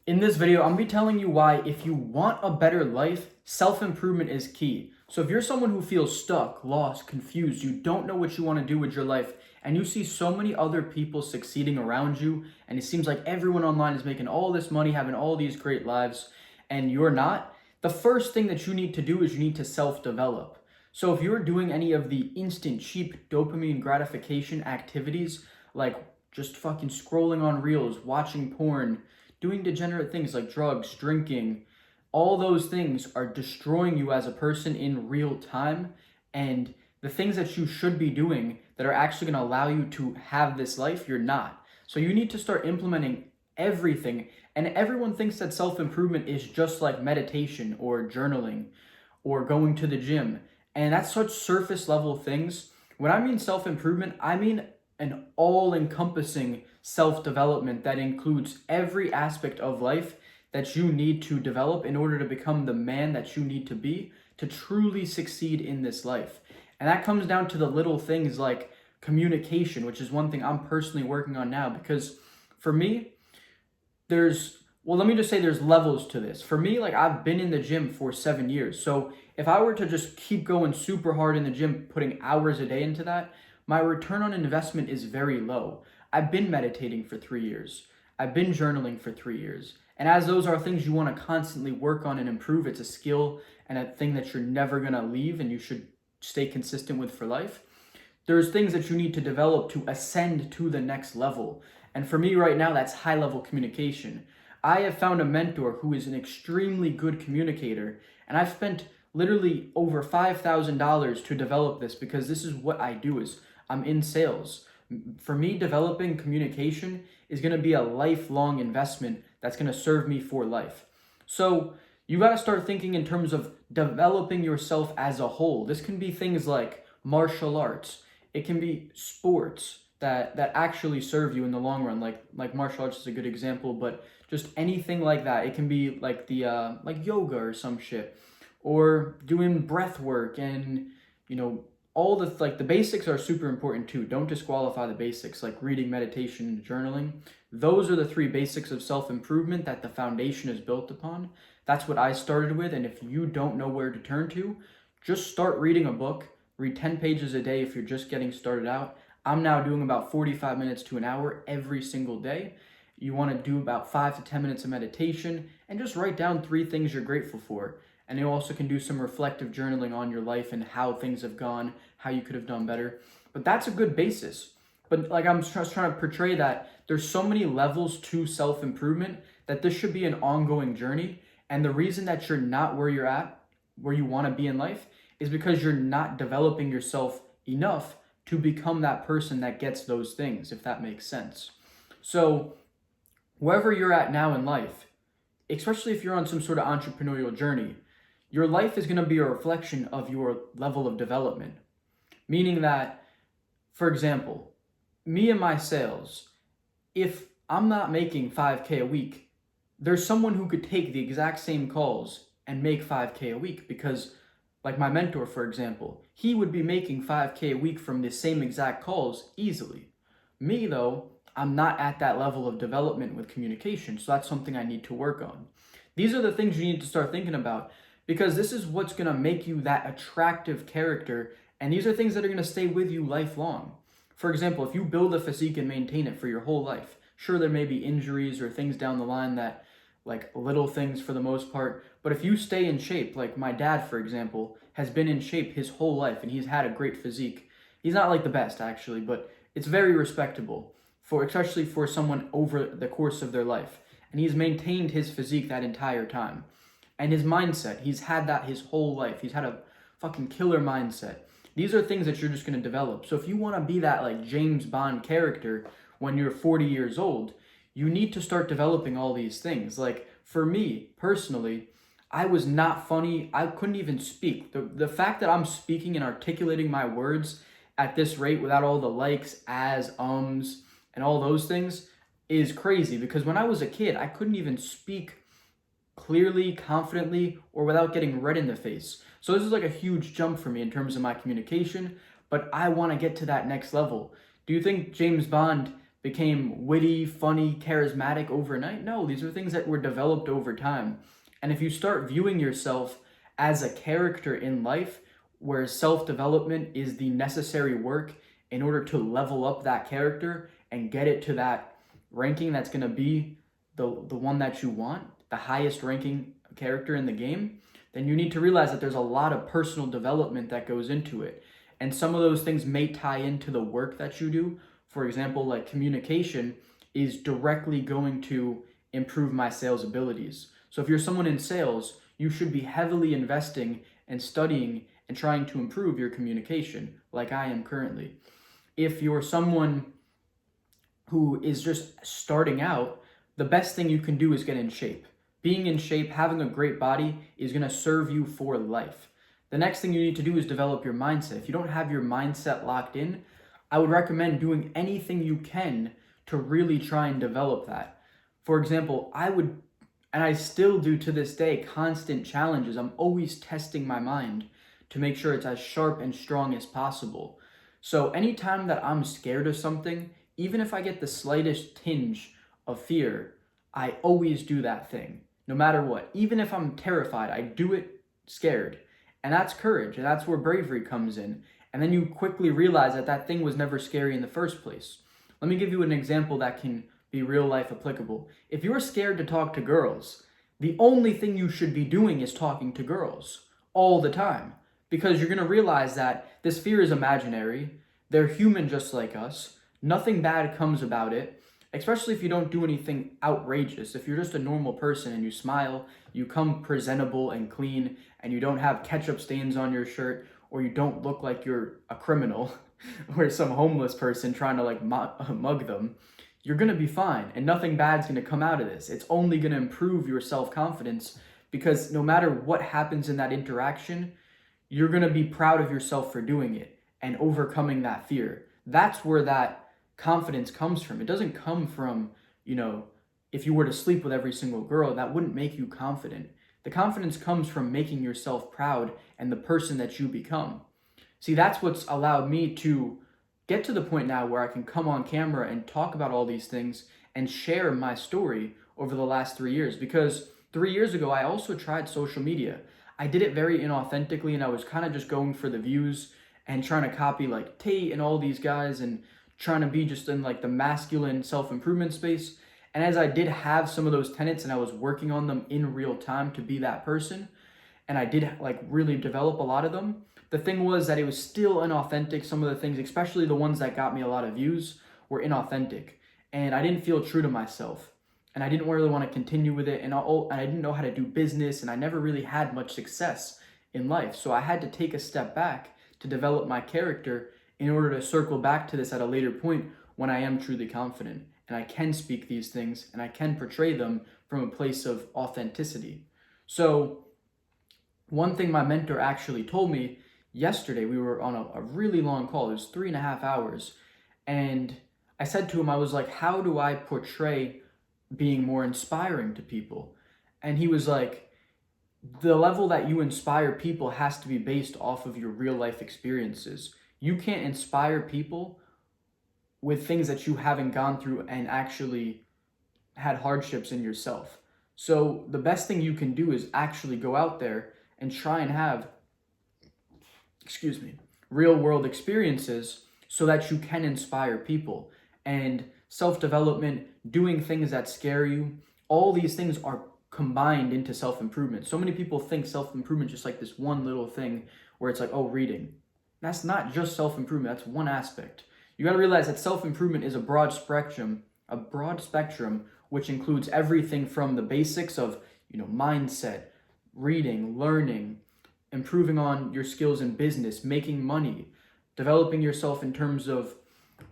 In this video, I'm gonna be telling you why if you want a better life, self-improvement is key. So if you're someone who feels stuck, lost, confused, you don't know what you want to do with your life, and you see so many other people succeeding around you, and it seems like everyone online is making all this money, having all these great lives, and you're not, the first thing that you need to do is you need to self-develop. So if you're doing any of the instant, cheap dopamine gratification activities, like just fucking scrolling on reels, watching porn, doing degenerate things like drugs, drinking, all those things are destroying you as a person in real time. And the things that you should be doing that are actually going to allow you to have this life, you're not. So you need to start implementing everything. And everyone thinks that self improvement is just like meditation or journaling or going to the gym. And that's such surface level things. When I mean self improvement, I mean an all encompassing self development that includes every aspect of life that you need to develop in order to become the man that you need to be to truly succeed in this life. And that comes down to the little things like communication, which is one thing I'm personally working on now because for me, let me just say there's levels to this. For me, like I've been in the gym for 7 years. So if I were to just keep going super hard in the gym, putting hours a day into that, my return on investment is very low. I've been meditating for 3 years. I've been journaling for 3 years. And as those are things you want to constantly work on and improve, it's a skill and a thing that you're never going to leave and you should stay consistent with for life. There's things that you need to develop to ascend to the next level. And for me right now, that's high level communication. I have found a mentor who is an extremely good communicator, and I've spent literally over $5,000 to develop this because this is what I do is I'm in sales. For me, developing communication is going to be a lifelong investment that's going to serve me for life. So you got to start thinking in terms of developing yourself as a whole. This can be things like martial arts. It can be sports that actually serve you in the long run. Like martial arts is a good example, but just anything like that. It can be like the like yoga or some shit, or doing breath work and all the basics are super important too. Don't disqualify the basics like reading, meditation, and journaling. Those are the three basics of self-improvement that the foundation is built upon. That's what I started with, and if you don't know where to turn to, just start reading a book. Read 10 pages a day if you're just getting started out. I'm now doing about 45 minutes to an hour every single day. You want to do about 5 to 10 minutes of meditation and just write down 3 things you're grateful for. And you also can do some reflective journaling on your life and how things have gone, how you could have done better. But that's a good basis. But like I'm just trying to portray that there's so many levels to self-improvement that this should be an ongoing journey. And the reason that you're not where you're at, where you want to be in life, is because you're not developing yourself enough to become that person that gets those things, if that makes sense. So wherever you're at now in life, especially if you're on some sort of entrepreneurial journey, your life is going to be a reflection of your level of development. Meaning that, for example, me and my sales, if I'm not making 5K a week, there's someone who could take the exact same calls and make 5K a week because, like my mentor, for example, he would be making 5K a week from the same exact calls easily. Me, though, I'm not at that level of development with communication, so that's something I need to work on. These are the things you need to start thinking about because this is what's going to make you that attractive character, and these are things that are going to stay with you lifelong. For example, if you build a physique and maintain it for your whole life, sure, there may be injuries or things down the line that, like little things for the most part, but if you stay in shape, like my dad, for example, has been in shape his whole life and he's had a great physique. He's not like the best, actually, but it's very respectable, especially for someone over the course of their life. And he's maintained his physique that entire time. And his mindset, he's had that his whole life. He's had a fucking killer mindset. These are things that you're just going to develop. So if you want to be that like James Bond character when you're 40 years old, you need to start developing all these things. Like for me personally, I was not funny. I couldn't even speak. The fact that I'm speaking and articulating my words at this rate without all the likes, and all those things is crazy because when I was a kid, I couldn't even speak clearly, confidently, or without getting red in the face. So this is like a huge jump for me in terms of my communication, but I want to get to that next level. Do you think James Bond became witty, funny, charismatic overnight. No, these are things that were developed over time. And if you start viewing yourself as a character in life, where self-development is the necessary work in order to level up that character and get it to that ranking that's going to be the one that you want, the highest ranking character in the game, then you need to realize that there's a lot of personal development that goes into it. And some of those things may tie into the work that you do. For example, like communication is directly going to improve my sales abilities. So if you're someone in sales, you should be heavily investing and studying and trying to improve your communication, like I am currently. If you're someone who is just starting out, the best thing you can do is get in shape. Being in shape, having a great body is going to serve you for life. The next thing you need to do is develop your mindset. If you don't have your mindset locked in, I would recommend doing anything you can to really try and develop that. For example, I would, and I still do to this day, constant challenges. I'm always testing my mind to make sure it's as sharp and strong as possible. So anytime that I'm scared of something, even if I get the slightest tinge of fear, I always do that thing, no matter what. Even if I'm terrified, I do it scared. And that's courage, and that's where bravery comes in. And then you quickly realize that that thing was never scary in the first place. Let me give you an example that can be real life applicable. If you're scared to talk to girls, the only thing you should be doing is talking to girls all the time, because you're going to realize that this fear is imaginary. They're human just like us. Nothing bad comes about it, especially if you don't do anything outrageous. If you're just a normal person and you smile, you come presentable and clean, and you don't have ketchup stains on your shirt, or you don't look like you're a criminal or some homeless person trying to like mug them, you're going to be fine, and nothing bad's going to come out of this. It's only going to improve your self-confidence, because no matter what happens in that interaction, you're going to be proud of yourself for doing it and overcoming that fear. That's where that confidence comes from. It doesn't come from, if you were to sleep with every single girl, that wouldn't make you confident. The confidence comes from making yourself proud and the person that you become. See, that's what's allowed me to get to the point now where I can come on camera and talk about all these things and share my story over the last 3 years. Because 3 years ago, I also tried social media. I did it very inauthentically, and I was kind of just going for the views and trying to copy like Tate and all these guys and trying to be just in like the masculine self-improvement space. And as I did have some of those tenets and I was working on them in real time to be that person, and I did like really develop a lot of them, the thing was that it was still inauthentic. Some of the things, especially the ones that got me a lot of views, were inauthentic. And I didn't feel true to myself. And I didn't really want to continue with it. And I didn't know how to do business. And I never really had much success in life. So I had to take a step back to develop my character in order to circle back to this at a later point when I am truly confident. And I can speak these things and I can portray them from a place of authenticity. So one thing my mentor actually told me yesterday, we were on a really long call. It was 3.5 hours. And I said to him, I was like, how do I portray being more inspiring to people? And he was like, the level that you inspire people has to be based off of your real life experiences. You can't inspire people with things that you haven't gone through and actually had hardships in yourself. So the best thing you can do is actually go out there and try and have real world experiences so that you can inspire people. And self-development, doing things that scare you, all these things are combined into self-improvement. So many people think self-improvement is just like this one little thing where it's like, oh, reading. That's not just self-improvement, that's one aspect. You gotta realize that self-improvement is a broad spectrum, which includes everything from the basics of, mindset, reading, learning, improving on your skills in business, making money, developing yourself in terms of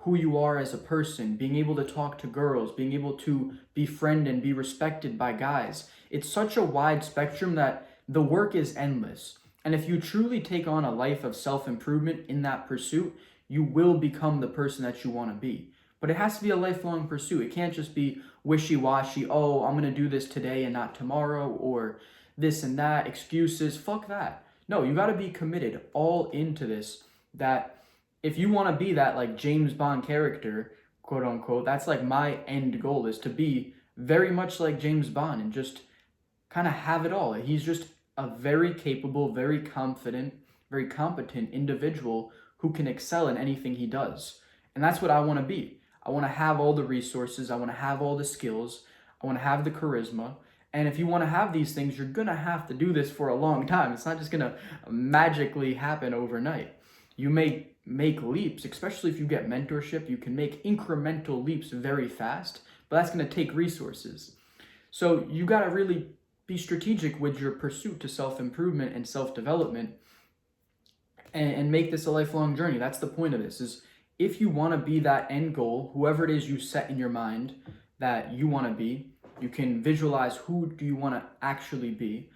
who you are as a person, being able to talk to girls, being able to befriend and be respected by guys. It's such a wide spectrum that the work is endless. And if you truly take on a life of self-improvement in that pursuit, you will become the person that you want to be. But it has to be a lifelong pursuit. It can't just be wishy-washy, oh, I'm going to do this today and not tomorrow, or this and that, excuses, fuck that. No, you got to be committed all into this, that if you want to be that like James Bond character, quote unquote. That's like my end goal, is to be very much like James Bond and just kind of have it all. He's just a very capable, very confident, very competent individual who can excel in anything he does. And that's what I want to be. I want to have all the resources, I want to have all the skills, I want to have the charisma. And if you want to have these things, you're going to have to do this for a long time. It's not just going to magically happen overnight. You may make leaps, especially if you get mentorship. You can make incremental leaps very fast, but that's going to take resources. So you got to really be strategic with your pursuit to self-improvement and self-development, and make this a lifelong journey. That's the point of this, is if you want to be that end goal, whoever it is you set in your mind that you want to be, you can visualize who do you want to actually be,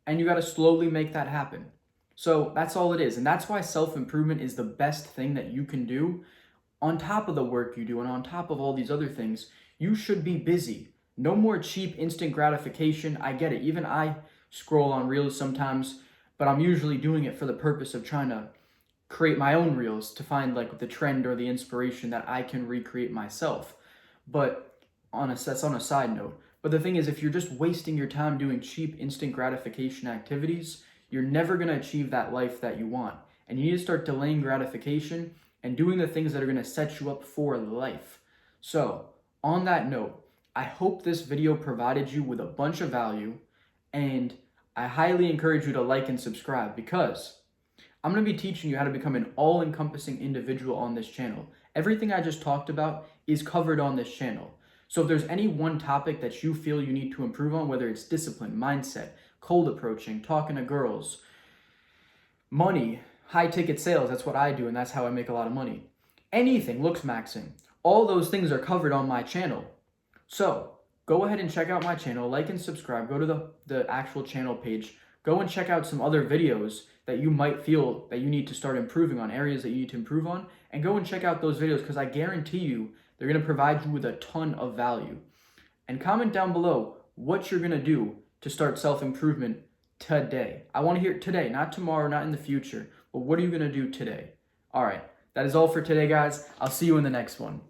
and you got to slowly make that happen. So that's all it is. And that's why self-improvement is the best thing that you can do. On top of the work you do and on top of all these other things, you should be busy. No more cheap instant gratification. I get it. Even I scroll on Reels sometimes, but I'm usually doing it for the purpose of trying to create my own Reels to find like the trend or the inspiration that I can recreate myself. But that's on a side note. But the thing is, if you're just wasting your time doing cheap instant gratification activities, you're never going to achieve that life that you want. And you need to start delaying gratification and doing the things that are going to set you up for life. So, on that note, I hope this video provided you with a bunch of value, and I highly encourage you to like and subscribe, because I'm going to be teaching you how to become an all-encompassing individual on this channel. Everything I just talked about is covered on this channel. So if there's any one topic that you feel you need to improve on, whether it's discipline, mindset, cold approaching, talking to girls, money, high ticket sales, that's what I do, and that's how I make a lot of money. Anything, looks maxing, all those things are covered on my channel. So go ahead and check out my channel, like and subscribe, go to the actual channel page, go and check out some other videos that you might feel that you need to start improving on, areas that you need to improve on, and go and check out those videos, because I guarantee you they're going to provide you with a ton of value. And comment down below what you're going to do to start self-improvement today. I want to hear it today, not tomorrow, not in the future, but what are you going to do today? All right, that is all for today, guys. I'll see you in the next one.